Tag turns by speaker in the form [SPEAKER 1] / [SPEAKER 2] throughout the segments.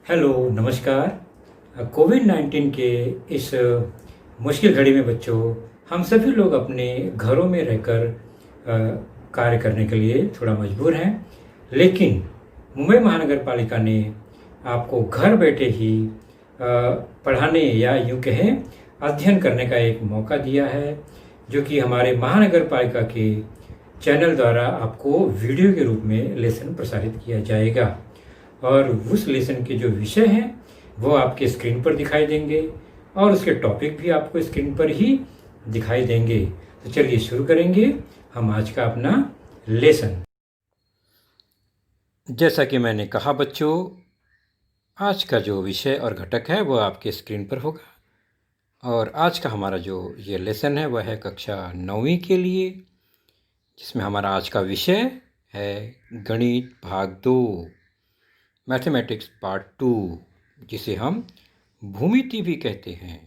[SPEAKER 1] Hello, नमस्कार। Covid 19 के इस मुश्किल घड़ी में बच्चों, हम सभी लोग अपने घरों में रहकर कार्य करने के लिए थोड़ा मजबूर हैं। लेकिन मुंबई महानगर पालिका ने आपको घर बैठे ही पढ़ाने या यूँ कहें अध्ययन करने का एक मौका दिया है, जो कि हमारे महानगर पालिका के चैनल द्वारा आपको वीडियो के रूप में लेसन प्रसारित किया जाएगा। और उस लेसन के जो विषय हैं वो आपके स्क्रीन पर दिखाई देंगे और उसके टॉपिक भी आपको स्क्रीन पर ही दिखाई देंगे। तो चलिए शुरू करेंगे हम आज का अपना लेसन। जैसा कि मैंने कहा बच्चों, आज का जो विषय और घटक है वो आपके स्क्रीन पर होगा। और आज का हमारा जो ये लेसन है वह है कक्षा 9वीं के लिए, जिसमें हमारा आज का विषय है गणित भाग 2, मैथमेटिक्स पार्ट 2, जिसे हम भूमिति भी कहते हैं।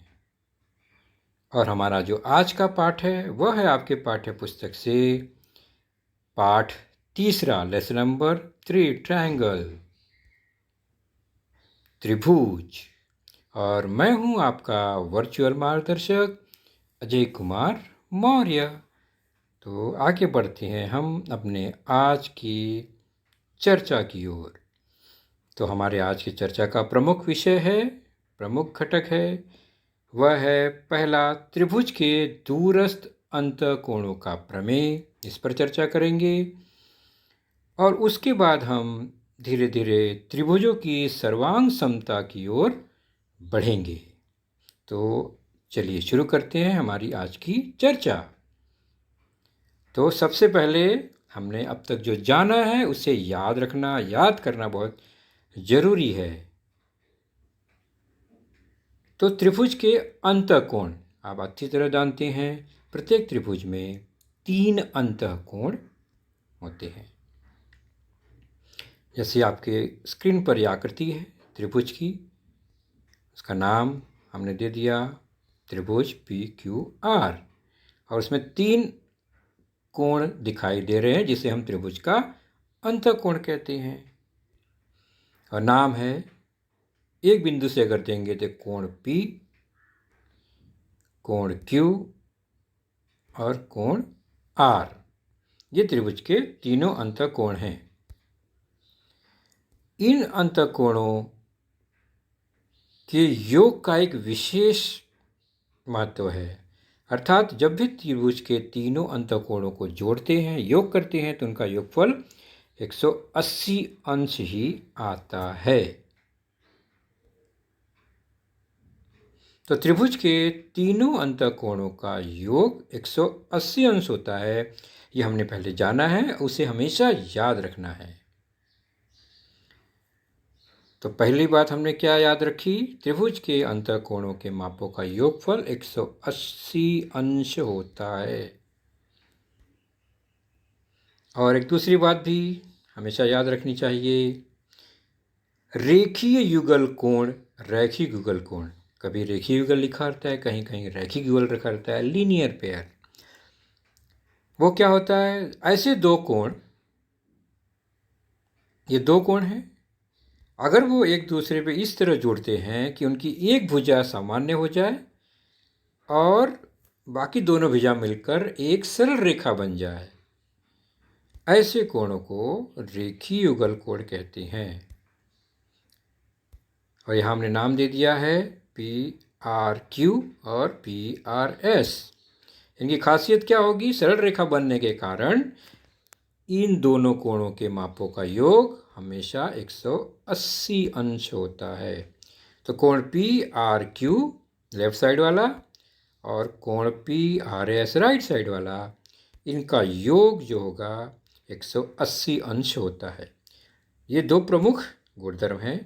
[SPEAKER 1] और हमारा जो आज का पाठ है वह है आपके पाठ्य पुस्तक से पाठ 3, लेसन नंबर 3, ट्रायंगल, त्रिभुज। और मैं हूं आपका वर्चुअल मार्गदर्शक अजय कुमार मौर्य। तो आगे बढ़ते हैं हम अपने आज की चर्चा की ओर। तो हमारे आज की चर्चा का प्रमुख विषय है, प्रमुख घटक है, वह है पहला त्रिभुज के दूरस्थ अंतःकोणों का प्रमेय। इस पर चर्चा करेंगे और उसके बाद हम धीरे धीरे त्रिभुजों की सर्वांग समता की ओर बढ़ेंगे। तो चलिए शुरू करते हैं हमारी आज की चर्चा। तो सबसे पहले हमने अब तक जो जाना है उसे याद रखना, याद करना बहुत जरूरी है। तो त्रिभुज के अंतःकोण आप अच्छी तरह जानते हैं। प्रत्येक त्रिभुज में 3 अंतःकोण होते हैं। जैसे आपके स्क्रीन पर यह आकृति है त्रिभुज की, उसका नाम हमने दे दिया त्रिभुज PQR, और उसमें 3 कोण दिखाई दे रहे हैं जिसे हम त्रिभुज का अंतःकोण कहते हैं। और नाम है, एक बिंदु से अगर देंगे तो कोण P, कोण Q और कोण R, ये त्रिभुज के तीनों अंतःकोण हैं। इन अंतःकोणों के योग का एक विशेष महत्व है। अर्थात जब भी त्रिभुज के तीनों अंतःकोणों को जोड़ते हैं, योग करते हैं, तो उनका योगफल 180 अंश ही आता है। तो त्रिभुज के तीनों अंतःकोणों का योग 180 अंश होता है। ये हमने पहले जाना है, उसे हमेशा याद रखना है। तो पहली बात हमने क्या याद रखी? त्रिभुज के अंतःकोणों के मापों का योगफल 180 अंश होता है। और एक दूसरी बात भी हमेशा याद रखनी चाहिए, रेखीय युगल कोण, रैखिक युगल कोण, कभी रेखीय युगल लिखा रहता है, कहीं कहीं रैखिक युगल रखा रहता है, लीनियर पेयर। वो क्या होता है? ऐसे दो कोण, ये दो कोण हैं, अगर वो एक दूसरे पे इस तरह जुड़ते हैं कि उनकी एक भुजा सामान्य हो जाए और बाकी दोनों भुजा मिलकर एक सरल रेखा बन जाए, ऐसे कोणों को रेखीय युगल कोण कहते हैं। और यहाँ हमने नाम दे दिया है PRQ और PRS। इनकी खासियत क्या होगी? सरल रेखा बनने के कारण इन दोनों कोणों के मापों का योग हमेशा 180 अंश होता है। तो कोण PRQ लेफ्ट साइड वाला और कोण PRS राइट साइड वाला, इनका योग जो होगा 180 अंश होता है। ये दो प्रमुख गुणधर्म हैं।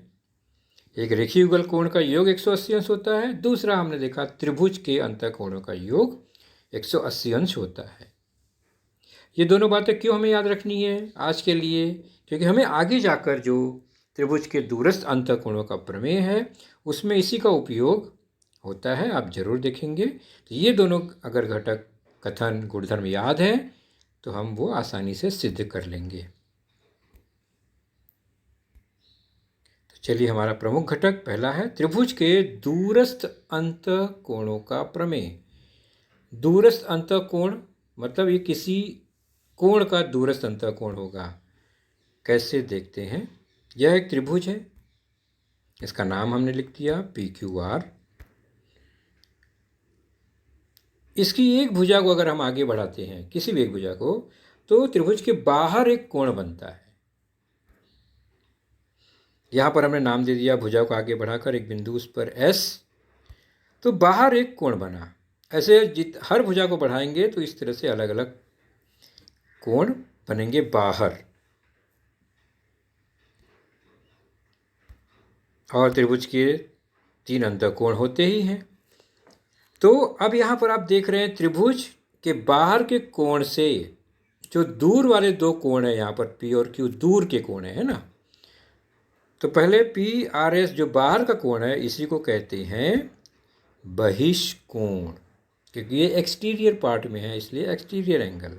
[SPEAKER 1] एक रेखीय युगल कोण का योग 180 अंश होता है, दूसरा हमने देखा त्रिभुज के अंतःकोणों का योग 180 अंश होता है। ये दोनों बातें क्यों हमें याद रखनी है आज के लिए? क्योंकि हमें आगे जाकर जो त्रिभुज के दूरस्थ अंतःकोणों का प्रमेय है उसमें इसी का उपयोग होता है, आप जरूर देखेंगे। तो ये दोनों अगर घटक, कथन, गुणधर्म याद हैं तो हम वो आसानी से सिद्ध कर लेंगे। तो चलिए, हमारा प्रमुख घटक पहला है त्रिभुज के दूरस्थ अंतःकोणों का प्रमेय। दूरस्थ अंतःकोण मतलब ये किसी कोण का दूरस्थ अंतःकोण होगा। कैसे देखते हैं? यह एक त्रिभुज है, इसका नाम हमने लिख दिया PQR। इसकी एक भुजा को अगर हम आगे बढ़ाते हैं, किसी भी एक भुजा को, तो त्रिभुज के बाहर एक कोण बनता है। यहां पर हमने नाम दे दिया भुजा को आगे बढ़ाकर एक बिंदु उस पर S, तो बाहर एक कोण बना। ऐसे हर भुजा को बढ़ाएंगे तो इस तरह से अलग अलग कोण बनेंगे बाहर। और त्रिभुज के 3 अंतःकोण होते ही हैं। तो अब यहाँ पर आप देख रहे हैं त्रिभुज के बाहर के कोण से जो दूर वाले 2 कोण है, यहाँ पर P और Q दूर के कोण है ना। तो पहले PRS जो बाहर का कोण है, इसी को कहते हैं बहिष्कोण, क्योंकि ये एक्सटीरियर पार्ट में है, इसलिए एक्सटीरियर एंगल।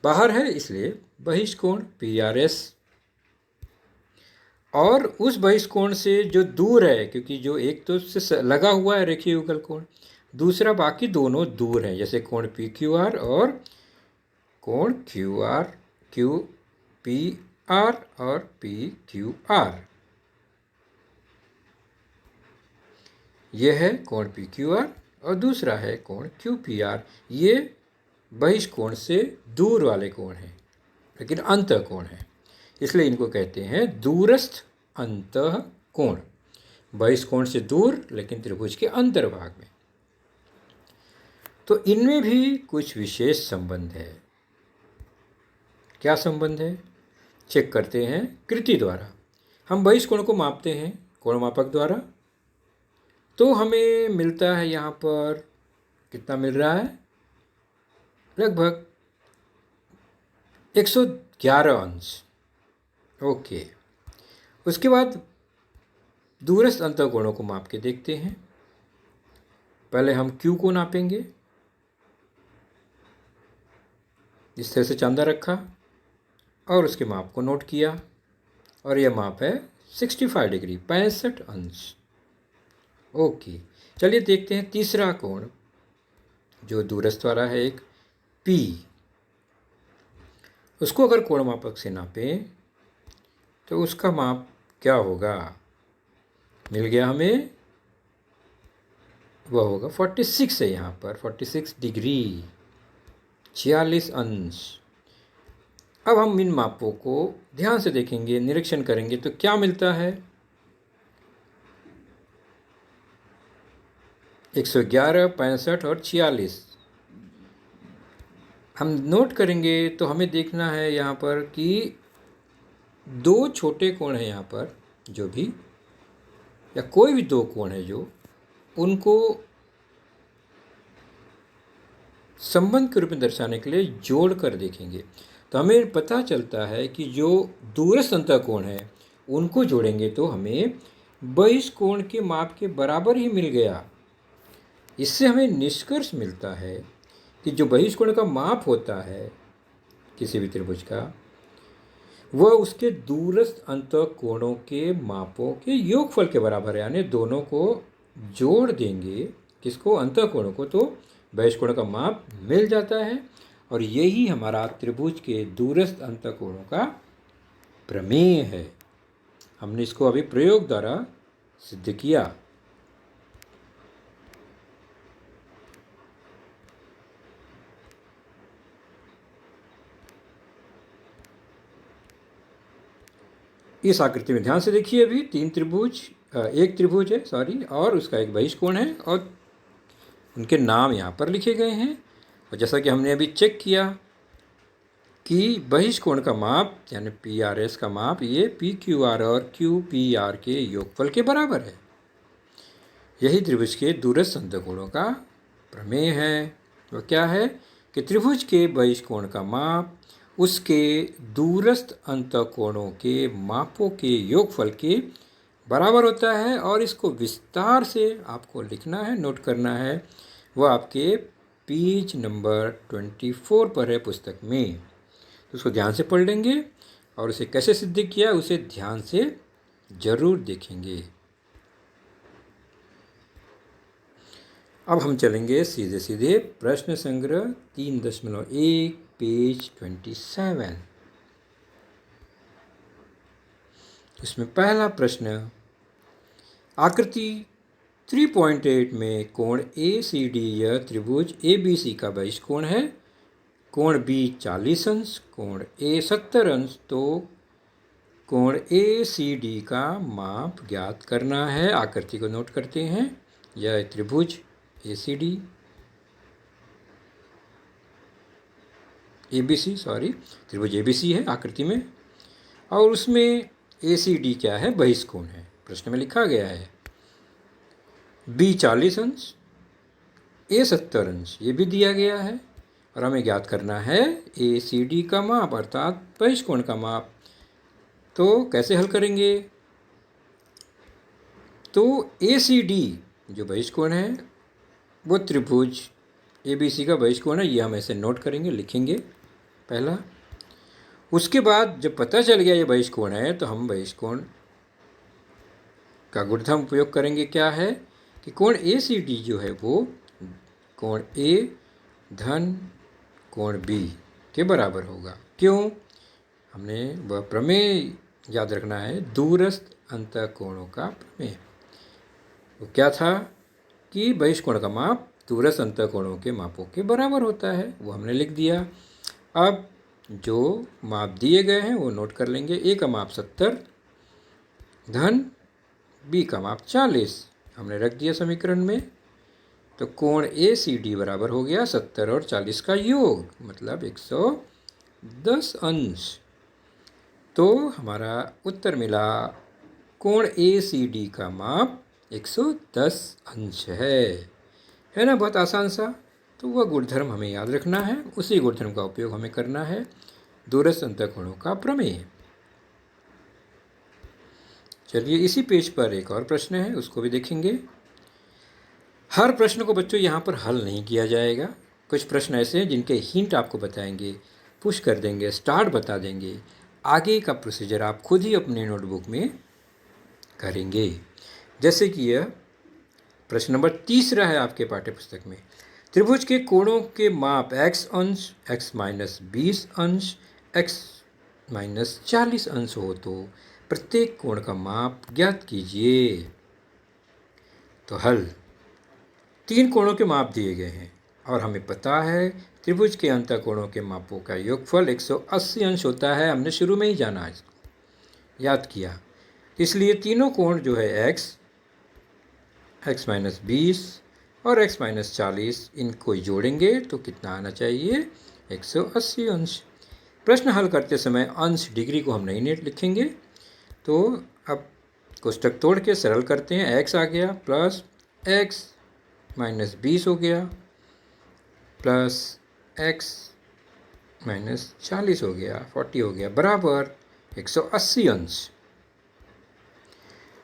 [SPEAKER 1] बाहर है इसलिए बहिष्कोण PRS। और उस बहिष्कोण से जो दूर है, क्योंकि जो एक तो उससे लगा हुआ है रेखीय युगल कोण, दूसरा बाकी दोनों दूर हैं, जैसे कोण PQR और कोण QR, QPR और PQR। यह है कोण PQR और दूसरा है कोण QPR। ये बहिष्कोण से दूर वाले कोण हैं, लेकिन अंतःकोण है, इसलिए इनको कहते हैं दूरस्थ अंतःकोण। बहिष्कोण से दूर, लेकिन त्रिभुज के अंतर्भाग में। तो इनमें भी कुछ विशेष संबंध है। क्या संबंध है? चेक करते हैं कृति द्वारा। हम बहिष्कोण को मापते हैं कोण मापक द्वारा, तो हमें मिलता है यहाँ पर कितना मिल रहा है? लगभग 111 अंश। ओके, उसके बाद दूरस्थ अंतःकोणों को माप के देखते हैं। पहले हम Q को नापेंगे, इस तरह से चांदा रखा और उसके माप को नोट किया, और यह माप है 65 डिग्री, 65 अंश। ओके, चलिए देखते हैं तीसरा कोण जो दूरस्थ वाला है, एक P। उसको अगर कोण मापक से नापें तो उसका माप क्या होगा? मिल गया हमें, वह होगा 46 है, यहाँ पर 46 डिग्री, 46 अंश। अब हम इन मापों को ध्यान से देखेंगे, निरीक्षण करेंगे, तो क्या मिलता है? 111, 65 और 46 हम नोट करेंगे तो हमें देखना है यहाँ पर कि 2 छोटे कोण हैं यहाँ पर, जो भी, या कोई भी 2 कोण है जो, उनको संबंध के रूप में दर्शाने के लिए जोड़ कर देखेंगे। तो हमें पता चलता है कि जो दूरस्थ अंतःकोण है उनको जोड़ेंगे तो हमें बहिष्कोण के माप के बराबर ही मिल गया। इससे हमें निष्कर्ष मिलता है कि जो बहिष्कोण का माप होता है किसी भी त्रिभुज का, वह उसके दूरस्थ अंतःकोणों के मापों के योगफल के बराबर है। यानी दोनों को जोड़ देंगे, किसको? अंतःकोणों को, तो बहिष्कोण का माप मिल जाता है। और यही हमारा त्रिभुज के दूरस्थ अंतःकोणों का प्रमेय है। हमने इसको अभी प्रयोग द्वारा सिद्ध किया। इस आकृति में ध्यान से देखिए, अभी 3 त्रिभुज, एक त्रिभुज है सॉरी, और उसका एक बहिष्कोण है, और उनके नाम यहाँ पर लिखे गए हैं। और जैसा कि हमने अभी चेक किया कि बहिष्कोण का माप यानी PRS का माप ये PQR और QPR के योगफल के बराबर है। यही त्रिभुज के दूरस्थ अंतःकोणों का प्रमेय है। वो क्या है कि त्रिभुज के बहिष्कोण का माप उसके दूरस्थ अंतःकोणों के मापों के योगफल के बराबर होता है। और इसको विस्तार से आपको लिखना है, नोट करना है। वह आपके पेज नंबर 24 पर है पुस्तक में। तो उसको ध्यान से पढ़ लेंगे और उसे कैसे सिद्ध किया उसे ध्यान से जरूर देखेंगे। अब हम चलेंगे सीधे सीधे प्रश्न संग्रह 3.1 पेज 27। इसमें पहला प्रश्न, आकृति 3.8 में कोण ACD यह त्रिभुज ABC का बहिष्कोण है। कोण B 40 अंश, कोण A 70 अंश, तो कोण ACD का माप ज्ञात करना है। आकृति को नोट करते हैं। यह त्रिभुज ACD ABC त्रिभुज ABC है आकृति में, और उसमें ACD क्या है? बहिष्कोण है। प्रश्न में लिखा गया है B 40 अंश, A 70 अंश, ये भी दिया गया है, और हमें ज्ञात करना है ACD का माप अर्थात बहिष्कोण का माप। तो कैसे हल करेंगे? तो ACD जो बहिष्कोण है वो त्रिभुज ABC का बहिष्कोण है। ये हम ऐसे नोट करेंगे, लिखेंगे पहला। उसके बाद जब पता चल गया ये बहिष्कोण है तो हम बहिष्कोण का गुणधर्म उपयोग करेंगे। क्या है कि कोण ACD जो है वो कोण A धन कोण B के बराबर होगा। क्यों? हमने वह प्रमेय याद रखना है, दूरस्थ अंतःकोणों का प्रमेय। वो क्या था कि बहिष्कोण का माप दूरस्थ अंतःकोणों के मापों के बराबर होता है। वो हमने लिख दिया। अब जो माप दिए गए हैं वो नोट कर लेंगे। A का माप 70 धन B का माप 40 हमने रख दिया समीकरण में। तो कोण ACD बराबर हो गया 70 और 40 का योग, मतलब 110 अंश। तो हमारा उत्तर मिला कोण ACD का माप 110 अंश है ना? बहुत आसान सा। तो वह गुणधर्म हमें याद रखना है, उसी गुणधर्म का उपयोग हमें करना है, दूरस्थ अंतःकोणों का प्रमेय। चलिए इसी पेज पर एक और प्रश्न है, उसको भी देखेंगे। हर प्रश्न को बच्चों यहाँ पर हल नहीं किया जाएगा। कुछ प्रश्न ऐसे हैं जिनके हिंट आपको बताएंगे, पुश कर देंगे, स्टार्ट बता देंगे। आगे का प्रोसीजर आप खुद ही अपने नोटबुक में करेंगे। जैसे कि यह प्रश्न नंबर 3 है आपके पाठ्य पुस्तक में। त्रिभुज के कोणों के माप x अंश, x माइनस 20 अंश, x माइनस 40 अंश हो तो प्रत्येक कोण का माप ज्ञात कीजिए। तो हल, 3 कोणों के माप दिए गए हैं और हमें पता है त्रिभुज के अंतःकोणों के मापों का योगफल 180 अंश होता है। हमने शुरू में ही जाना है, याद किया। इसलिए तीनों कोण जो है x माइनस 20 और x माइनस 40, इनको जोड़ेंगे तो कितना आना चाहिए? 180 अंश। प्रश्न हल करते समय अंश डिग्री को हम नहीं नेट लिखेंगे। तो अब कोष्टक तोड़ के सरल करते हैं। x आ गया प्लस x माइनस 20 हो गया प्लस x माइनस 40 हो गया, 40 हो गया, बराबर 180 अंश।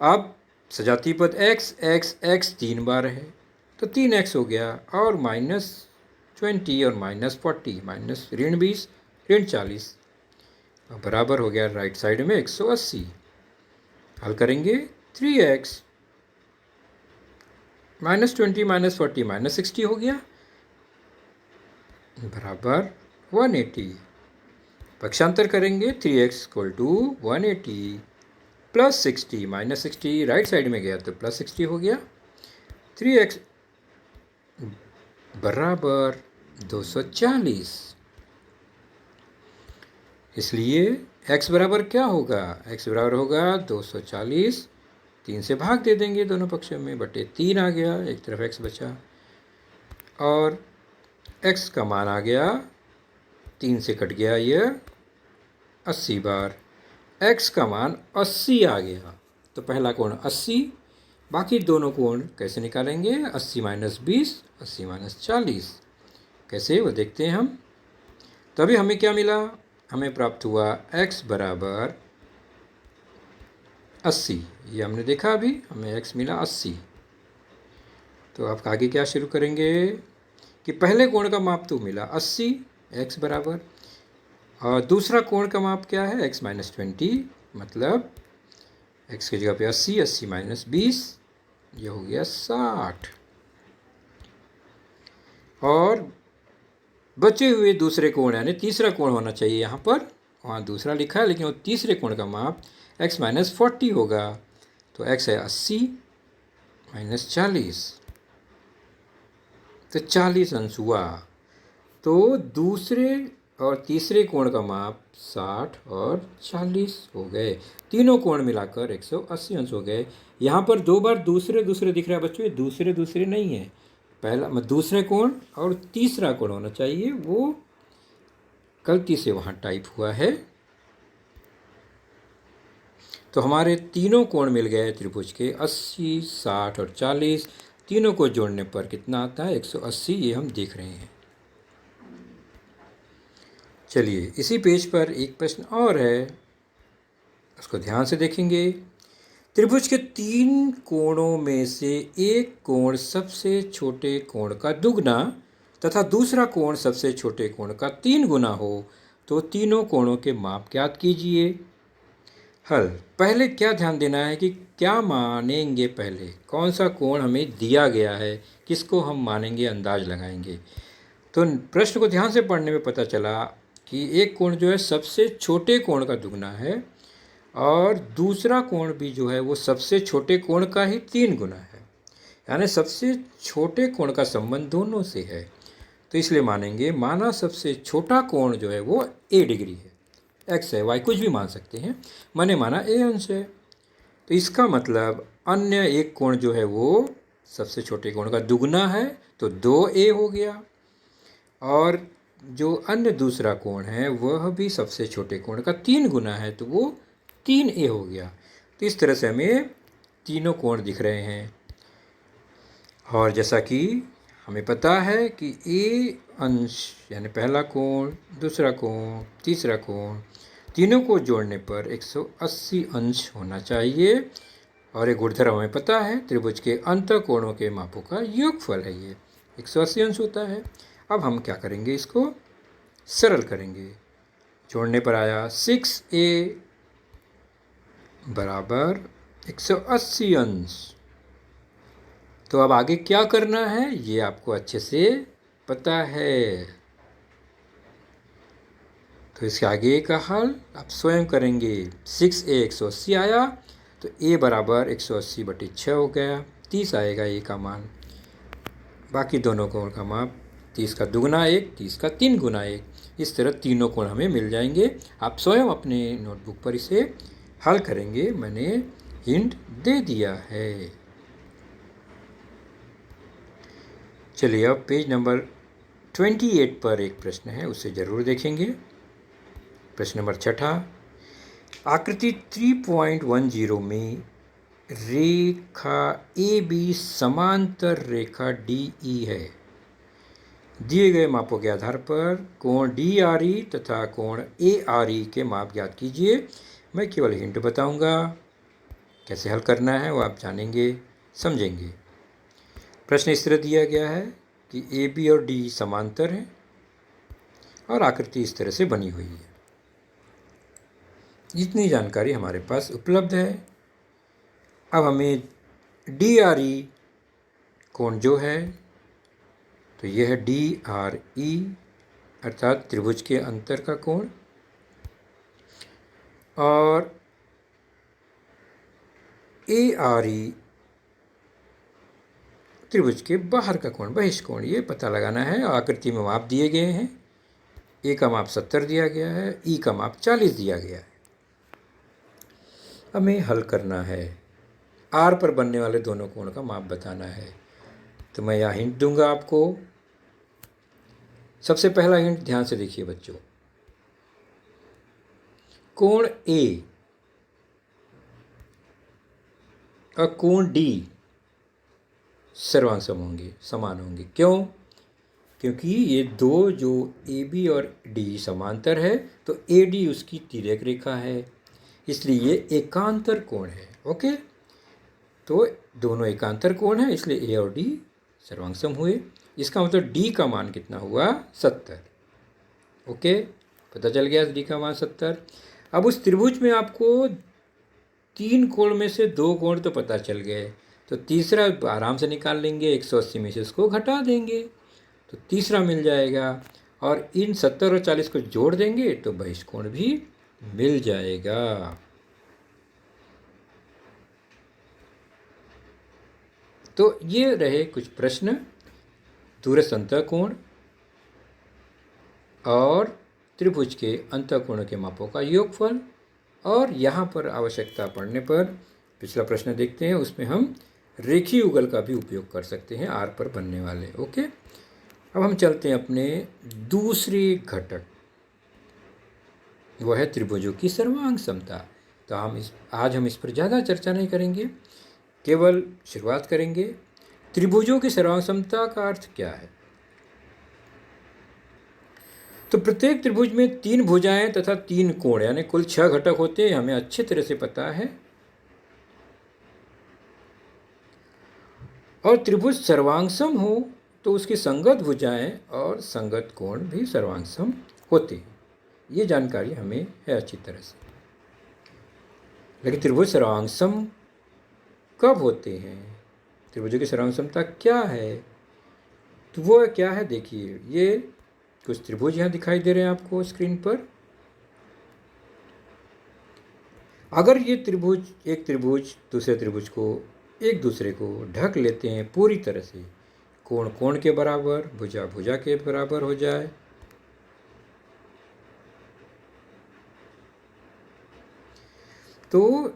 [SPEAKER 1] अब सजातीय पद x x x 3 बार है तो 3x हो गया, और माइनस 20 और माइनस 40, माइनस ऋण 20 ऋण 40, बराबर हो गया राइट साइड में 180। हल करेंगे 3x माइनस 20 माइनस 40 माइनस 60 हो गया, बराबर 180। पक्षांतर करेंगे 3x equal to 180 plus 60 minus 60 right side में गया तो प्लस 60 हो गया। 3x बराबर 240। इसलिए x बराबर क्या होगा? x बराबर होगा 240, 3 से भाग दे देंगे दोनों पक्षों में, बटे 3 आ गया, एक तरफ x बचा, और x का मान आ गया 3 से कट गया यह 80 बार, x का मान 80 आ गया। तो पहला कोण 80, बाकी दोनों कोण कैसे निकालेंगे? 80 माइनस 20, 80 माइनस 40, कैसे वो देखते हैं हम। तो अभी हमें क्या मिला? हमें प्राप्त हुआ x बराबर 80, ये हमने देखा अभी, हमें x मिला 80। तो आप आगे क्या शुरू करेंगे कि पहले कोण का माप तो मिला 80, x बराबर, और दूसरा कोण का माप क्या है? x माइनस 20, मतलब x की जगह पे 80, 80 माइनस 20, ये हो गया 60। और बचे हुए दूसरे कोण यानी तीसरा कोण होना चाहिए यहाँ पर, वहाँ दूसरा लिखा है लेकिन वो तीसरे कोण का माप x माइनस 40 होगा। तो x है 80 माइनस 40, तो 40 अंश हुआ। तो दूसरे और तीसरे कोण का माप 60 और 40 हो गए। तीनों कोण मिलाकर 180 अंश हो गए। यहाँ पर दो बार दूसरे दूसरे दिख रहा है बच्चों, ये दूसरे दूसरे नहीं है, पहला दूसरे कोण और तीसरा कोण होना चाहिए, वो गलती से वहाँ टाइप हुआ है। तो हमारे तीनों कोण मिल गए त्रिभुज के, 80, 60 और 40। तीनों को जोड़ने पर कितना आता है? 180, ये हम देख रहे हैं। चलिए इसी पेज पर एक प्रश्न और है, उसको ध्यान से देखेंगे। त्रिभुज के 3 कोणों में से एक कोण सबसे छोटे कोण का दुगना तथा दूसरा कोण सबसे छोटे कोण का 3 गुना हो तो तीनों कोणों के माप ज्ञात कीजिए। हल। पहले क्या ध्यान देना है कि क्या मानेंगे, पहले कौन सा कोण हमें दिया गया है, किसको हम मानेंगे, अंदाज लगाएंगे। तो प्रश्न को ध्यान से पढ़ने में पता चला कि एक कोण जो है सबसे छोटे कोण का दुगना है और दूसरा कोण भी जो है वो सबसे छोटे कोण का ही 3 गुना है, यानी सबसे छोटे कोण का संबंध दोनों से है। तो इसलिए मानेंगे, माना सबसे छोटा कोण जो है वो a डिग्री है, x है, y कुछ भी मान सकते हैं, मैंने माना a अंश है। तो इसका मतलब अन्य एक कोण जो है वो सबसे छोटे कोण का दुगना है, तो 2a हो गया, और जो अन्य दूसरा कोण है वह भी सबसे छोटे कोण का 3 गुना है, तो वो 3a हो गया। तो इस तरह से हमें तीनों कोण दिख रहे हैं। और जैसा कि हमें पता है कि a अंश यानी पहला कोण, दूसरा कोण, तीसरा कोण, तीनों को जोड़ने पर 180 अंश होना चाहिए। और एक गुणधर्म हमें पता है, त्रिभुज के अंतः कोणों के मापों का योगफल है, ये 180 अंश होता है। अब हम क्या करेंगे, इसको सरल करेंगे। जोड़ने पर आया 6a बराबर 180 अंश। तो अब आगे क्या करना है ये आपको अच्छे से पता है, तो इसके आगे का हल आप स्वयं करेंगे। 6a 180 आया तो a बराबर 180/6 हो गया, 30 आएगा a का मान। बाकी दोनों कोण का माप 30 का दुगना 1, 30 का 3 गुना 1, इस तरह तीनों कोण हमें मिल जाएंगे। आप स्वयं अपने नोटबुक पर इसे हल करेंगे, मैंने हिंट दे दिया है। चलिए अब पेज नंबर 28 पर एक प्रश्न है, उसे जरूर देखेंगे। प्रश्न नंबर 6, आकृति 3.10 में रेखा AB समांतर रेखा DE है। दिए गए मापों के आधार पर कोण DRE तथा कोण ARE के माप ज्ञात कीजिए। मैं केवल हिंट बताऊंगा, कैसे हल करना है वो आप जानेंगे, समझेंगे। प्रश्न इस तरह दिया गया है कि AB और DE समांतर हैं और आकृति इस तरह से बनी हुई है। इतनी जानकारी हमारे पास उपलब्ध है। अब हमें DRE कोण जो है, तो यह है DRE अर्थात त्रिभुज के अंतर का कोण, और ARE त्रिभुज के बाहर का कोण, बहिष्कोण, ये पता लगाना है। आकृति में माप दिए गए हैं, A का माप 70 दिया गया है, E का माप 40 दिया गया है। हमें हल करना है, R पर बनने वाले दोनों कोण का माप बताना है। तो मैं यहाँ हिंट दूंगा आपको। सबसे पहला हिंट ध्यान से देखिए बच्चों, कोण A और कोण D सर्वांसम होंगे, समान होंगे। क्यों? क्योंकि ये दो जो AB और DE समांतर है, तो AD उसकी तिर्यक रेखा है, इसलिए ये एकांतर कोण है। ओके, तो दोनों एकांतर कोण है, इसलिए A और D सर्वांगसम हुए। इसका मतलब D का मान कितना हुआ? 70। ओके, पता चल गया D का मान 70। अब उस त्रिभुज में आपको 3 कोण में से 2 कोण तो पता चल गए, तो तीसरा आराम से निकाल लेंगे, 180 में से इसको घटा देंगे तो तीसरा मिल जाएगा, और इन 70 और 40 को जोड़ देंगे तो बहिष्कोण भी मिल जाएगा। तो ये रहे कुछ प्रश्न दूरस्थ अंतःकोण और त्रिभुज के अंतःकोणों के मापों का योगफल। और यहाँ पर आवश्यकता पड़ने पर पिछला प्रश्न देखते हैं, उसमें हम रेखीय युगल का भी उपयोग कर सकते हैं आर पर बनने वाले। ओके, अब हम चलते हैं अपने दूसरी घटक, वह है त्रिभुजों की सर्वांग समता। तो आज हम इस पर ज़्यादा चर्चा नहीं करेंगे, केवल शुरुआत करेंगे। त्रिभुजों की सर्वांग समता का अर्थ क्या है? तो प्रत्येक त्रिभुज में 3 भुजाएं तथा 3 कोण यानी कुल 6 घटक होते हैं, हमें अच्छी तरह से पता है। और त्रिभुज सर्वांगसम हो तो उसकी संगत भुजाएं और संगत कोण भी सर्वांगसम होते हैं, ये जानकारी हमें है अच्छी तरह से। लेकिन त्रिभुज सर्वांगसम कब होते हैं? त्रिभुजों की सर्वांगसमता क्या है? तो वो क्या है, देखिए ये कुछ त्रिभुज यहाँ दिखाई दे रहे हैं आपको स्क्रीन पर। अगर ये त्रिभुज, एक त्रिभुज दूसरे त्रिभुज को एक दूसरे को ढक लेते हैं पूरी तरह से, कोण कोण के बराबर, भुजा भुजा के बराबर हो जाए, तो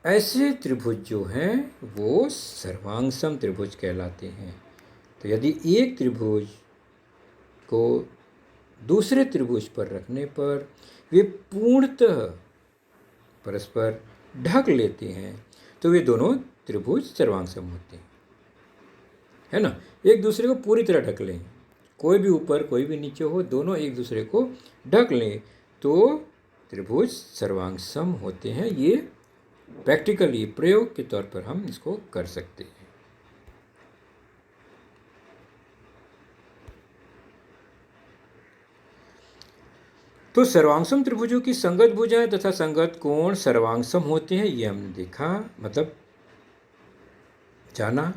[SPEAKER 1] ऐसे त्रिभुज जो हैं वो सर्वांगसम त्रिभुज कहलाते हैं। तो यदि एक त्रिभुज को दूसरे त्रिभुज पर रखने पर वे पूर्णतः परस्पर ढक लेते हैं तो वे दोनों त्रिभुज सर्वांगसम होते हैं, है ना। एक दूसरे को पूरी तरह ढक लें, कोई भी ऊपर कोई भी नीचे हो, दोनों एक दूसरे को ढक लें तो त्रिभुज सर्वांगसम होते हैं। ये प्रैक्टिकली प्रयोग के तौर पर हम इसको कर सकते हैं। तो सर्वांगसम त्रिभुजों की संगत भुजाएं तथा संगत कोण सर्वांगसम होते हैं, ये हमने देखा, मतलब जाना।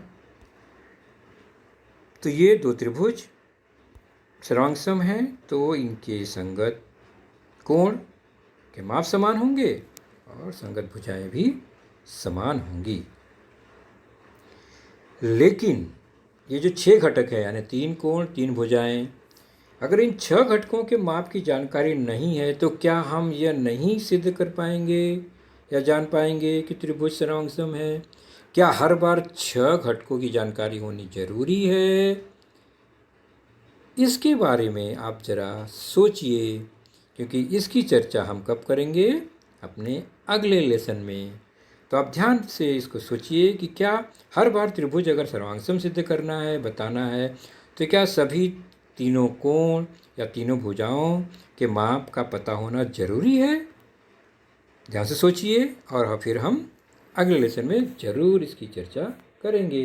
[SPEAKER 1] तो ये 2 त्रिभुज सर्वांगसम हैं तो इनके संगत कोण के माप समान होंगे और संगत भुजाएं भी समान होंगी। लेकिन ये जो 6 घटक है यानी 3 कोण 3 भुजाएं, अगर इन 6 घटकों के माप की जानकारी नहीं है तो क्या हम यह नहीं सिद्ध कर पाएंगे या जान पाएंगे कि त्रिभुज सर्वांगसम है? क्या हर बार 6 घटकों की जानकारी होनी जरूरी है? इसके बारे में आप जरा सोचिए, क्योंकि इसकी चर्चा हम कब करेंगे? अपने अगले लेसन में। तो आप ध्यान से इसको सोचिए कि क्या हर बार त्रिभुज अगर सर्वांगसम सिद्ध करना है, बताना है, तो क्या सभी तीनों कोण या तीनों भुजाओं के माप का पता होना जरूरी है? ध्यान से सोचिए और फिर हम अगले लेसन में जरूर इसकी चर्चा करेंगे।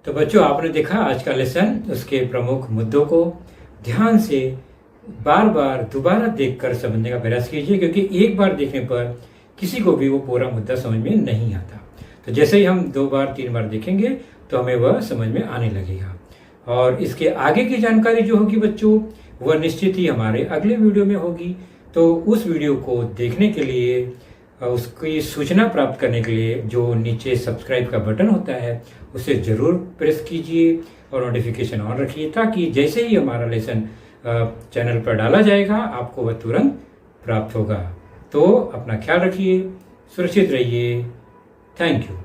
[SPEAKER 1] तो बच्चों, आपने देखा आज का लेसन, उसके प्रमुख मुद्दों को ध्यान से बार बार दोबारा देखकर समझने का प्रयास कीजिए, क्योंकि एक बार देखने पर किसी को भी वो पूरा मुद्दा समझ में नहीं आता। तो जैसे ही हम 2 बार 3 बार देखेंगे तो हमें वह समझ में आने लगेगा। और इसके आगे की जानकारी जो होगी बच्चों, वह निश्चित ही हमारे अगले वीडियो में होगी। तो उस वीडियो को देखने के लिए, उसकी सूचना प्राप्त करने के लिए जो नीचे सब्सक्राइब का बटन होता है उसे ज़रूर प्रेस कीजिए और नोटिफिकेशन ऑन रखिए, ताकि जैसे ही हमारा लेसन चैनल पर डाला जाएगा आपको वह तुरंत प्राप्त होगा। तो अपना ख्याल रखिए, सुरक्षित रहिए। Thank you.